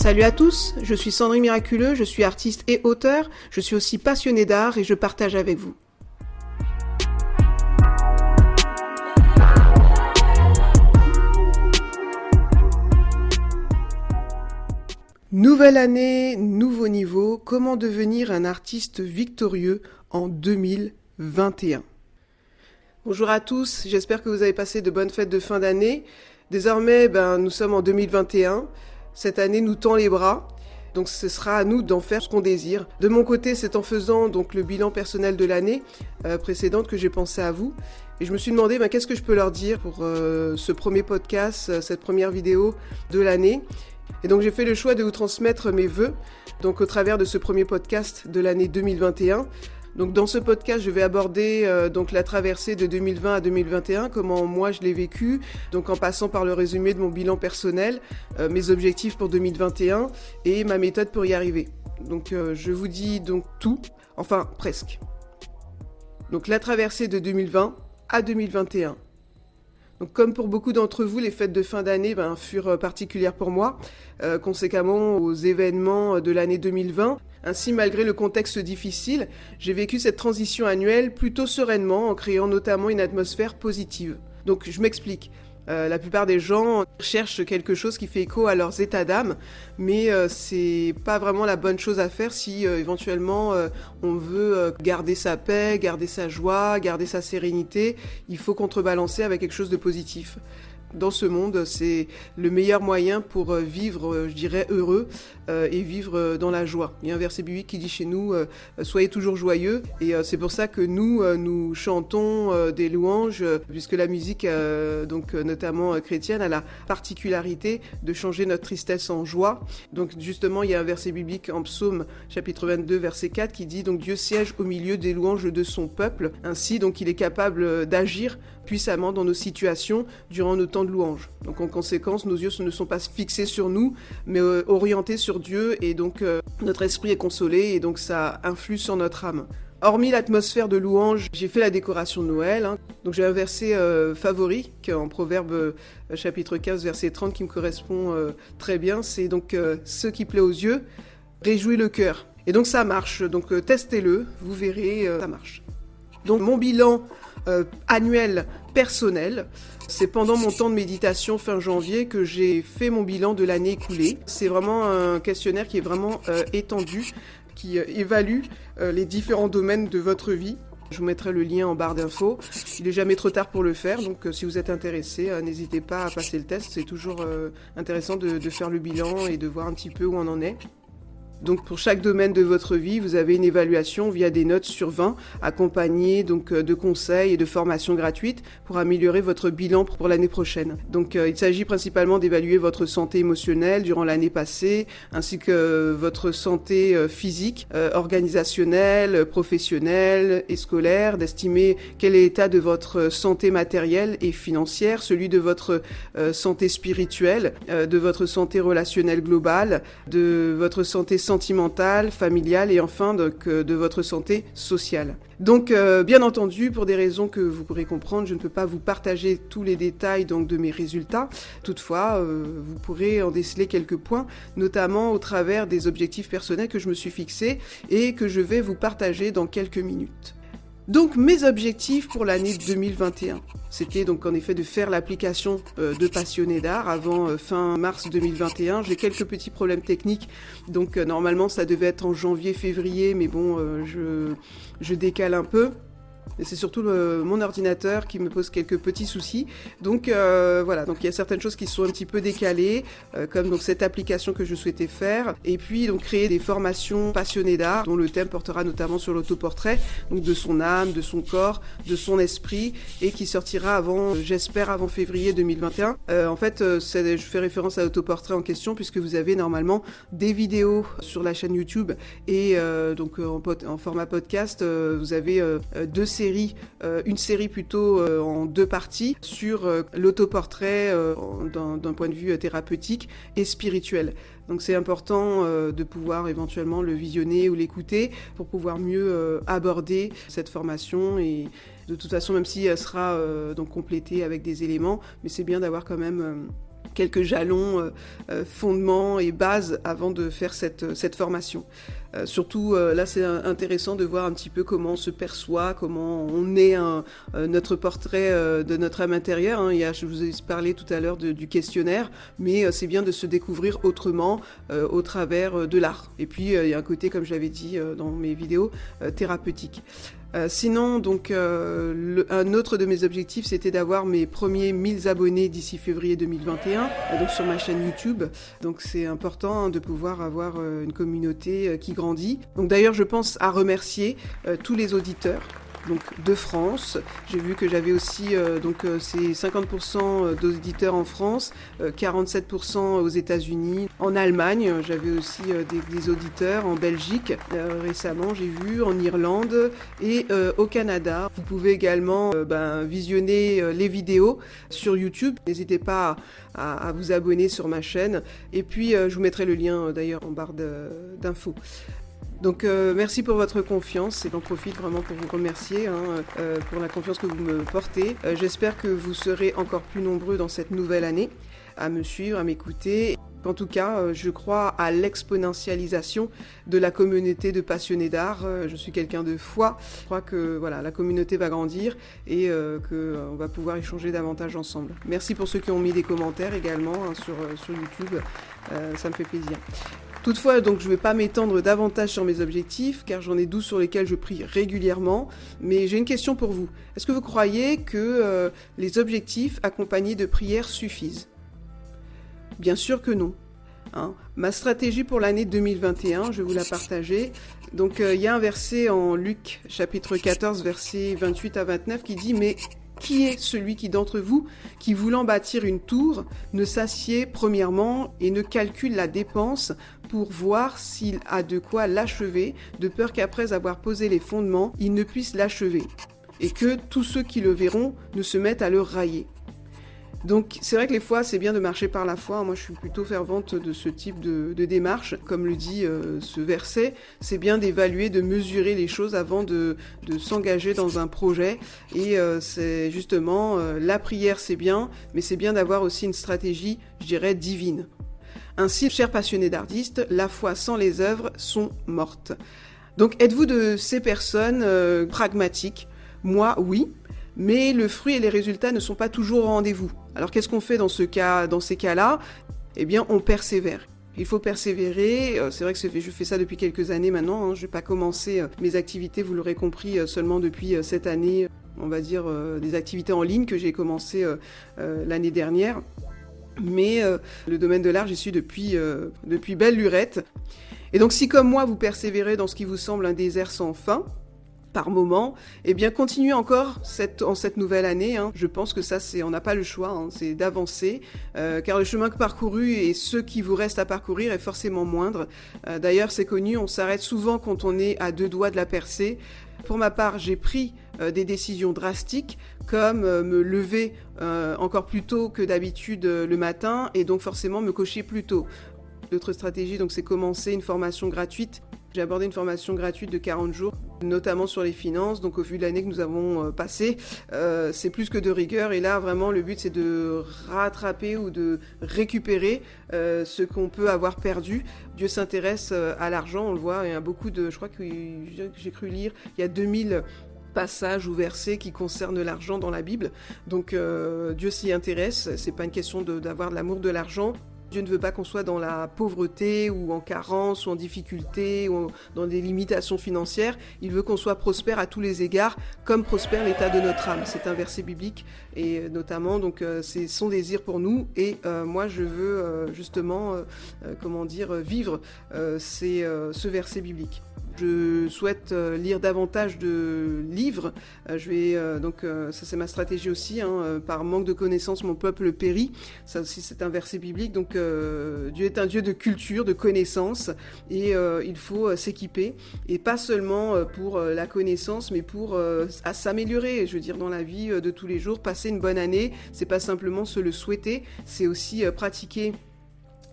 Salut à tous, je suis Sandrine Miraculeux, je suis artiste et auteure, je suis aussi passionnée d'art et je partage avec vous. Nouvelle année, nouveau niveau, comment devenir un artiste victorieux en 2021 ? Bonjour à tous, j'espère que vous avez passé de bonnes fêtes de fin d'année. Désormais, nous sommes en 2021. Cette année nous tend les bras, donc ce sera à nous d'en faire ce qu'on désire. De mon côté, c'est en faisant donc le bilan personnel de l'année précédente que j'ai pensé à vous. Et je me suis demandé qu'est-ce que je peux leur dire pour ce premier podcast, cette première vidéo de l'année. Et donc j'ai fait le choix de vous transmettre mes vœux, donc au travers de ce premier podcast de l'année 2021. Donc dans ce podcast, je vais aborder donc la traversée de 2020 à 2021, comment moi je l'ai vécu, donc en passant par le résumé de mon bilan personnel, mes objectifs pour 2021 et ma méthode pour y arriver. Donc je vous dis donc tout, enfin presque. Donc la traversée de 2020 à 2021. Donc comme pour beaucoup d'entre vous, les fêtes de fin d'année furent particulières pour moi, conséquemment aux événements de l'année 2020. Ainsi, malgré le contexte difficile, j'ai vécu cette transition annuelle plutôt sereinement en créant notamment une atmosphère positive. Donc je m'explique. La plupart des gens cherchent quelque chose qui fait écho à leurs états d'âme, mais c'est pas vraiment la bonne chose à faire si éventuellement on veut garder sa paix, garder sa joie, garder sa sérénité. Il faut contrebalancer avec quelque chose de positif. Dans ce monde, c'est le meilleur moyen pour vivre, je dirais, heureux et vivre dans la joie. Il y a un verset biblique qui dit chez nous « Soyez toujours joyeux » et c'est pour ça que nous chantons des louanges, puisque la musique, donc notamment chrétienne, a la particularité de changer notre tristesse en joie. Donc justement, il y a un verset biblique en Psaume chapitre 22, verset 4 qui dit « Donc Dieu siège au milieu des louanges de son peuple ». Ainsi, donc il est capable d'agir puissamment dans nos situations durant nos temps de louange. Donc en conséquence, nos yeux ne sont pas fixés sur nous, mais orientés sur Dieu, et donc notre esprit est consolé, et donc ça influe sur notre âme. Hormis l'atmosphère de louange, j'ai fait la décoration de Noël. Donc j'ai un verset favori, en Proverbe chapitre 15, verset 30, qui me correspond très bien. C'est donc ce qui plaît aux yeux, réjouit le cœur. Et donc ça marche, donc testez-le, vous verrez, ça marche. Donc mon bilan annuel personnel, c'est pendant mon temps de méditation fin janvier que j'ai fait mon bilan de l'année écoulée. C'est vraiment un questionnaire qui est vraiment étendu, qui évalue les différents domaines de votre vie. Je vous mettrai le lien en barre d'infos. Il n'est jamais trop tard pour le faire, donc si vous êtes intéressé, n'hésitez pas à passer le test. C'est toujours intéressant de faire le bilan et de voir un petit peu où on en est. Donc pour chaque domaine de votre vie, vous avez une évaluation via des notes sur 20, accompagnées donc de conseils et de formations gratuites pour améliorer votre bilan pour l'année prochaine. Donc il s'agit principalement d'évaluer votre santé émotionnelle durant l'année passée, ainsi que votre santé physique, organisationnelle, professionnelle et scolaire, d'estimer quel est l'état de votre santé matérielle et financière, celui de votre santé spirituelle, de votre santé relationnelle globale, de votre santé sentimentale, familiale et enfin de votre santé sociale. Donc bien entendu, pour des raisons que vous pourrez comprendre, je ne peux pas vous partager tous les détails donc de mes résultats. Toutefois, vous pourrez en déceler quelques points, notamment au travers des objectifs personnels que je me suis fixés et que je vais vous partager dans quelques minutes. Donc mes objectifs pour l'année 2021, c'était donc en effet de faire l'application de Passionné d'art avant fin mars 2021. J'ai quelques petits problèmes techniques, donc normalement ça devait être en janvier-février, mais bon, je décale un peu. Et c'est surtout mon ordinateur qui me pose quelques petits soucis. Donc voilà, donc il y a certaines choses qui sont un petit peu décalées, comme donc cette application que je souhaitais faire, et puis donc créer des formations passionnées d'art, dont le thème portera notamment sur l'autoportrait, donc de son âme, de son corps, de son esprit, et qui sortira j'espère avant février 2021. En fait, je fais référence à l'autoportrait en question, puisque vous avez normalement des vidéos sur la chaîne YouTube, et donc en format podcast, vous avez une série plutôt en 2 parties sur l'autoportrait d'un point de vue thérapeutique et spirituel. Donc c'est important de pouvoir éventuellement le visionner ou l'écouter pour pouvoir mieux aborder cette formation, et de toute façon, même si elle sera donc complétée avec des éléments, mais c'est bien d'avoir quand même quelques jalons, fondements et bases avant de faire cette formation. Surtout, là, c'est intéressant de voir un petit peu comment on se perçoit, comment on est notre portrait de notre âme intérieure. Hein. Je vous ai parlé tout à l'heure du questionnaire, mais c'est bien de se découvrir autrement au travers de l'art. Et puis, il y a un côté, comme j'avais dit dans mes vidéos, thérapeutique. Sinon, donc, un autre de mes objectifs, c'était d'avoir mes premiers 1000 abonnés d'ici février 2021, donc sur ma chaîne YouTube. Donc, c'est important de pouvoir avoir une communauté qui grandit. Donc, d'ailleurs, je pense à remercier tous les auditeurs. Donc de France, j'ai vu que j'avais aussi c'est 50% d'auditeurs en France, 47% aux États-Unis, en Allemagne, j'avais aussi des auditeurs en Belgique récemment, j'ai vu en Irlande et au Canada. Vous pouvez également visionner les vidéos sur YouTube. N'hésitez pas à vous abonner sur ma chaîne et puis je vous mettrai le lien d'ailleurs en barre d'infos. Donc merci pour votre confiance et j'en profite vraiment pour vous remercier pour la confiance que vous me portez. J'espère que vous serez encore plus nombreux dans cette nouvelle année à me suivre, à m'écouter. En tout cas, je crois à l'exponentialisation de la communauté de passionnés d'art. Je suis quelqu'un de foi. Je crois que la communauté va grandir et qu'on va pouvoir échanger davantage ensemble. Merci pour ceux qui ont mis des commentaires également sur YouTube. Ça me fait plaisir. Toutefois, donc, je ne vais pas m'étendre davantage sur mes objectifs, car j'en ai 12 sur lesquels je prie régulièrement. Mais j'ai une question pour vous. Est-ce que vous croyez que les objectifs accompagnés de prières suffisent ? Bien sûr que non. Ma stratégie pour l'année 2021, je vais vous la partager. Donc, il y a un verset en Luc, chapitre 14, versets 28 à 29, qui dit « Mais qui est celui qui d'entre vous, qui voulant bâtir une tour, ne s'assied premièrement et ne calcule la dépense pour voir s'il a de quoi l'achever, de peur qu'après avoir posé les fondements, il ne puisse l'achever, et que tous ceux qui le verront ne se mettent à le railler. » Donc c'est vrai que les fois c'est bien de marcher par la foi, moi je suis plutôt fervente de ce type de démarche, comme le dit ce verset, c'est bien d'évaluer, de mesurer les choses avant de s'engager dans un projet, et c'est justement, la prière c'est bien, mais c'est bien d'avoir aussi une stratégie, je dirais, divine. Ainsi, chers passionnés d'artistes, la foi sans les œuvres sont mortes. Donc êtes-vous de ces personnes pragmatiques ? Moi, oui. Mais le fruit et les résultats ne sont pas toujours au rendez-vous. Alors qu'est-ce qu'on fait dans ces cas-là ? Eh bien, on persévère. Il faut persévérer. C'est vrai que je fais ça depuis quelques années maintenant. Je n'ai pas commencé mes activités, vous l'aurez compris, seulement depuis cette année. On va dire des activités en ligne que j'ai commencé l'année dernière. Mais le domaine de l'art, j'y suis depuis belle lurette. Et donc, si comme moi, vous persévérez dans ce qui vous semble un désert sans fin, par moment, eh bien continuez encore en cette nouvelle année. Je pense que ça, on n'a pas le choix, c'est d'avancer, car le chemin parcouru et ce qui vous reste à parcourir est forcément moindre. D'ailleurs, c'est connu, on s'arrête souvent quand on est à 2 doigts de la percée. Pour ma part, j'ai pris des décisions drastiques, comme me lever encore plus tôt que d'habitude le matin, et donc forcément me coucher plus tôt. L'autre stratégie, donc, c'est commencer une formation gratuite. J'ai abordé une formation gratuite de 40 jours, notamment sur les finances. Donc au vu de l'année que nous avons passée, c'est plus que de rigueur. Et là, vraiment, le but, c'est de rattraper ou de récupérer ce qu'on peut avoir perdu. Dieu s'intéresse à l'argent, on le voit. Il y a beaucoup je crois que j'ai cru lire, il y a 2000 passages ou versets qui concernent l'argent dans la Bible. Donc Dieu s'y intéresse. C'est pas une question d'avoir de l'amour de l'argent. Dieu ne veut pas qu'on soit dans la pauvreté ou en carence ou en difficulté ou dans des limitations financières. Il veut qu'on soit prospère à tous les égards, comme prospère l'état de notre âme. C'est un verset biblique et notamment donc c'est son désir pour nous. Et moi je veux justement vivre ce verset biblique. Je souhaite lire davantage de livres. Ça c'est ma stratégie aussi. Par manque de connaissances, mon peuple périt. Ça aussi c'est un verset biblique. Donc Dieu est un Dieu de culture, de connaissances, et il faut s'équiper. Et pas seulement pour la connaissance, mais pour à s'améliorer. Je veux dire, dans la vie de tous les jours, passer une bonne année, c'est pas simplement se le souhaiter, c'est aussi pratiquer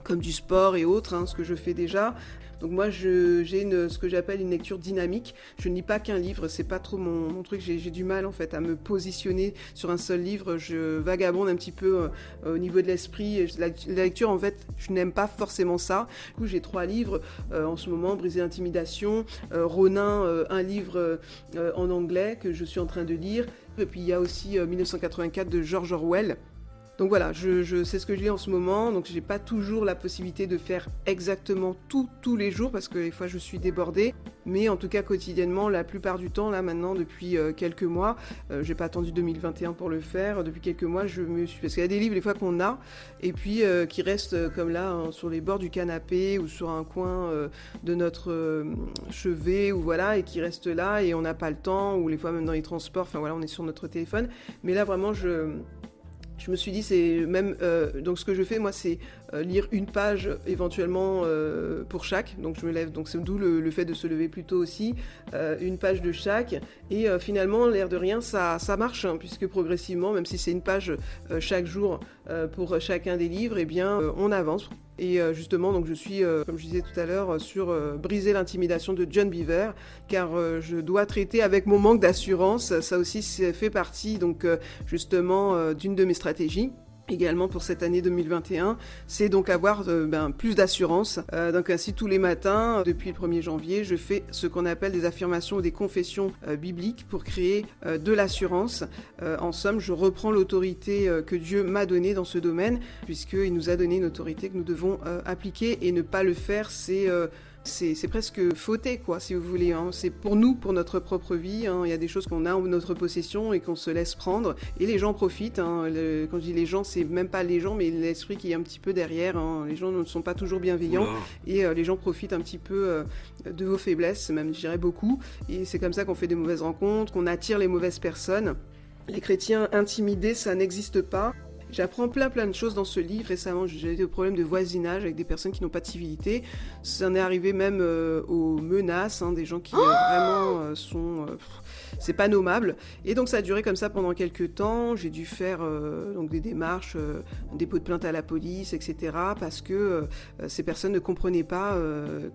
comme du sport et autres, ce que je fais déjà. Donc moi, ce que j'appelle une lecture dynamique. Je ne lis pas qu'un livre, c'est pas trop mon truc. J'ai du mal en fait à me positionner sur un seul livre. Je vagabonde un petit peu au niveau de l'esprit. La lecture, en fait, je n'aime pas forcément ça. Du coup, j'ai 3 livres en ce moment: Briser l'intimidation, Ronin, un livre en anglais que je suis en train de lire. Et puis il y a aussi 1984 de George Orwell. Donc voilà, je sais ce que je lis en ce moment, donc j'ai pas toujours la possibilité de faire exactement tous les jours parce que des fois je suis débordée, mais en tout cas quotidiennement, la plupart du temps, là maintenant depuis quelques mois, j'ai pas attendu 2021 pour le faire, depuis quelques mois je me suis... Parce qu'il y a des livres des fois qu'on a, et puis qui restent comme là, hein, sur les bords du canapé ou sur un coin de notre chevet, ou voilà, et qui restent là et on n'a pas le temps, ou les fois même dans les transports, enfin voilà, on est sur notre téléphone, mais là vraiment je me suis dit, c'est même... donc ce que je fais, moi, c'est lire une page éventuellement pour chaque. Donc je me lève, donc c'est d'où le fait de se lever plus tôt aussi. Une page de chaque. Et finalement, l'air de rien, ça marche, hein, puisque progressivement, même si c'est une page chaque jour pour chacun des livres, eh bien, on avance. Et justement, donc je suis, comme je disais tout à l'heure, sur Briser l'intimidation de John Beaver, car je dois traiter avec mon manque d'assurance. Ça aussi, ça fait partie, donc justement, d'une de mes stratégies. Également pour cette année 2021, c'est donc avoir plus d'assurance. Donc ainsi, tous les matins, depuis le 1er janvier, je fais ce qu'on appelle des affirmations ou des confessions bibliques pour créer de l'assurance. En somme, je reprends l'autorité que Dieu m'a donnée dans ce domaine, puisqu'il nous a donné une autorité que nous devons appliquer, et ne pas le faire, c'est presque fauté, quoi, si vous voulez, hein. C'est pour nous, pour notre propre vie, hein. Il y a des choses qu'on a en notre possession et qu'on se laisse prendre, et les gens profitent, hein. Quand je dis les gens, c'est même pas les gens, mais l'esprit qui est un petit peu derrière, hein. Les gens ne sont pas toujours bienveillants. Oula. Et les gens profitent un petit peu de vos faiblesses, même je dirais beaucoup, et c'est comme ça qu'on fait des mauvaises rencontres, qu'on attire les mauvaises personnes. Les chrétiens intimidés, ça n'existe pas. J'apprends plein de choses dans ce livre. Récemment, j'ai eu des problèmes de voisinage avec des personnes qui n'ont pas de civilité. Ça en est arrivé même aux menaces, hein, des gens qui vraiment sont... c'est pas nommable. Et donc ça a duré comme ça pendant quelques temps. J'ai dû faire donc des démarches, un dépôt de plainte à la police, etc. Parce que ces personnes ne comprenaient pas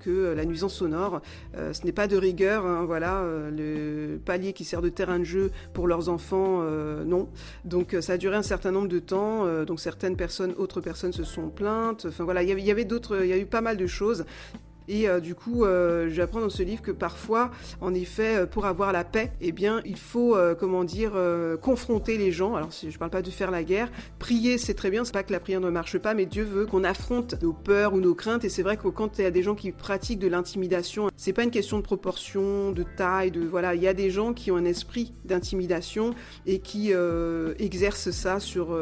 que la nuisance sonore, ce n'est pas de rigueur. Hein, voilà, le palier qui sert de terrain de jeu pour leurs enfants, non. Donc ça a duré un certain nombre de temps. Donc certaines personnes, autres personnes se sont plaintes. Enfin voilà, il y avait d'autres, il y a eu pas mal de choses. Et du coup, j'apprends dans ce livre que parfois, en effet, pour avoir la paix, eh bien, il faut, confronter les gens. Alors, je parle pas de faire la guerre. Prier, c'est très bien. C'est pas que la prière ne marche pas, mais Dieu veut qu'on affronte nos peurs ou nos craintes. Et c'est vrai que quand il y a des gens qui pratiquent de l'intimidation, c'est pas une question de proportion, de taille, voilà. Il y a des gens qui ont un esprit d'intimidation et qui exercent ça sur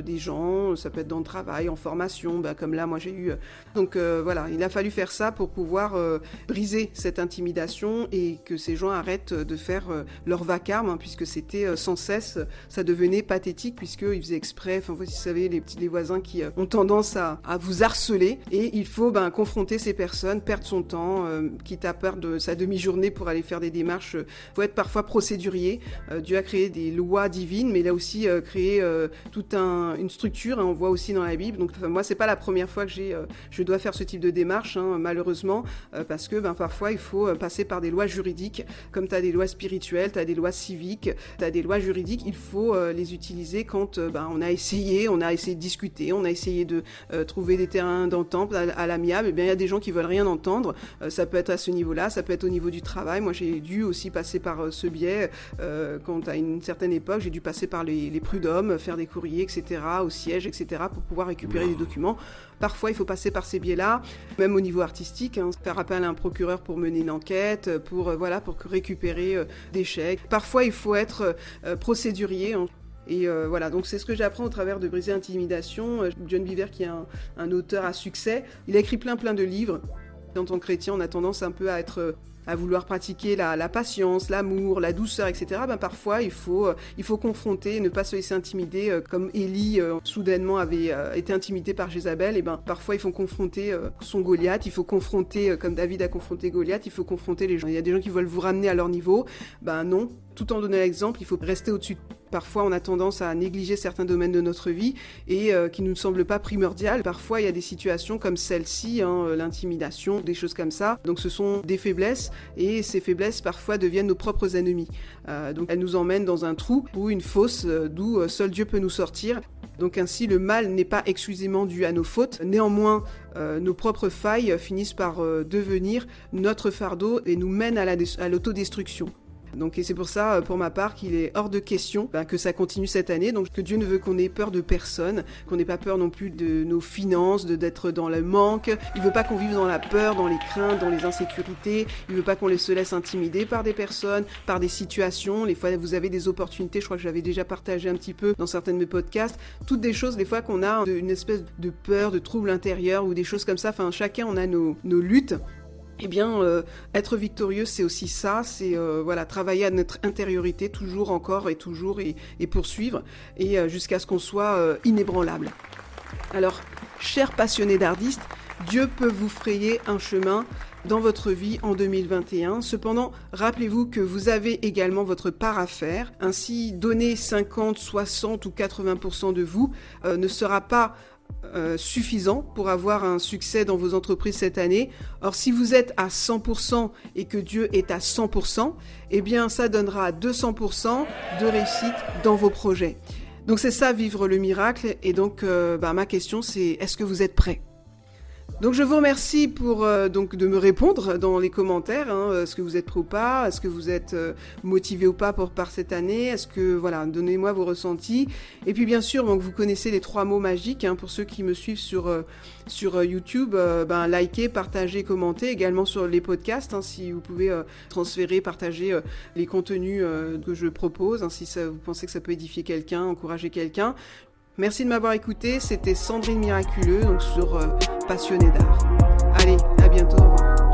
des gens. Ça peut être dans le travail, en formation, comme là, moi, j'ai eu. Donc voilà, il a fallu faire ça pour pouvoir briser cette intimidation et que ces gens arrêtent de faire leur vacarme, hein, puisque c'était sans cesse, ça devenait pathétique, puisqu'ils faisaient exprès, enfin vous savez, les voisins qui ont tendance à vous harceler, et il faut confronter ces personnes, perdre son temps, quitte à perdre sa demi-journée pour aller faire des démarches. Faut être parfois procédurier. Dieu a créé des lois divines, mais il a aussi créé toute une structure, hein, on voit aussi dans la Bible. Donc moi, c'est pas la première fois que je dois faire ce type de démarche, hein, malheureusement, parce que parfois il faut passer par des lois juridiques. Comme tu as des lois spirituelles, tu as des lois civiques, tu as des lois juridiques, il faut les utiliser quand on a essayé de discuter, on a essayé de trouver des terrains d'entente à l'amiable. Et bien il y a des gens qui veulent rien entendre. Ça peut être à ce niveau-là, ça peut être au niveau du travail. Moi j'ai dû aussi passer par ce biais quand à une certaine époque, j'ai dû passer par les prud'hommes, faire des courriers, etc., au siège, etc., pour pouvoir récupérer des documents. Parfois, il faut passer par ces biais-là, même au niveau artistique, hein, faire appel à un procureur pour mener une enquête, pour récupérer des chèques. Parfois, il faut être procédurier, hein. Et voilà, donc c'est ce que j'apprends au travers de Briser l'intimidation. John Beaver, qui est un auteur à succès, il a écrit plein de livres. En tant que chrétien, on a tendance un peu à vouloir pratiquer la patience, l'amour, la douceur, etc. Parfois, il faut confronter, ne pas se laisser intimider, comme Élie soudainement avait été intimidé par Jézabel. Et parfois, il faut confronter son Goliath, il faut confronter, comme David a confronté Goliath, il faut confronter les gens. Il y a des gens qui veulent vous ramener à leur niveau. Non, tout en donnant l'exemple, il faut rester au-dessus. parfois on a tendance à négliger certains domaines de notre vie et qui ne nous semblent pas primordiales. Parfois il y a des situations comme celle-ci, l'intimidation, des choses comme ça. Donc ce sont des faiblesses et ces faiblesses parfois deviennent nos propres ennemis. Donc elles nous emmènent dans un trou ou une fosse d'où seul Dieu peut nous sortir. Donc ainsi le mal n'est pas exclusivement dû à nos fautes. Néanmoins, nos propres failles finissent par devenir notre fardeau et nous mènent à l'autodestruction. Donc, et c'est pour ça, pour ma part, qu'il est hors de question que ça continue cette année. Donc, que Dieu ne veut qu'on ait peur de personne, qu'on n'ait pas peur non plus de nos finances, d'être dans le manque. Il veut pas qu'on vive dans la peur, dans les craintes, dans les insécurités. Il veut pas qu'on se laisse intimider par des personnes, par des situations. Les fois, vous avez des opportunités. Je crois que j'avais déjà partagé un petit peu dans certains de mes podcasts. Toutes des choses, des fois, qu'on a une espèce de peur, de trouble intérieur ou des choses comme ça. Enfin, chacun, on a nos luttes. Eh bien, être victorieux, c'est aussi ça, c'est travailler à notre intériorité toujours, encore et toujours et poursuivre et jusqu'à ce qu'on soit inébranlable. Alors, chers passionnés d'ardistes, Dieu peut vous frayer un chemin dans votre vie en 2021. Cependant, rappelez-vous que vous avez également votre part à faire. Ainsi, donner 50, 60 ou 80% de vous ne sera pas suffisant pour avoir un succès dans vos entreprises cette année. Or, si vous êtes à 100% et que Dieu est à 100%, eh bien, ça donnera 200% de réussite dans vos projets. Donc, c'est ça, vivre le miracle. Et donc, ma question, c'est, est-ce que vous êtes prêts ? Donc je vous remercie pour de me répondre dans les commentaires. Est-ce que vous êtes prêts ou pas ? Est-ce que vous êtes motivé ou pas par cette année ? Est-ce que donnez-moi vos ressentis. Et puis bien sûr, donc vous connaissez les 3 mots magiques pour ceux qui me suivent sur YouTube. Likez, partagez, commentez. Également sur les podcasts, si vous pouvez transférer, partager les contenus que je propose. Si vous pensez que ça peut édifier quelqu'un, encourager quelqu'un. Merci de m'avoir écouté, c'était Sandrine Miraculeux, donc sur Passionnée d'art. Allez, à bientôt, au revoir.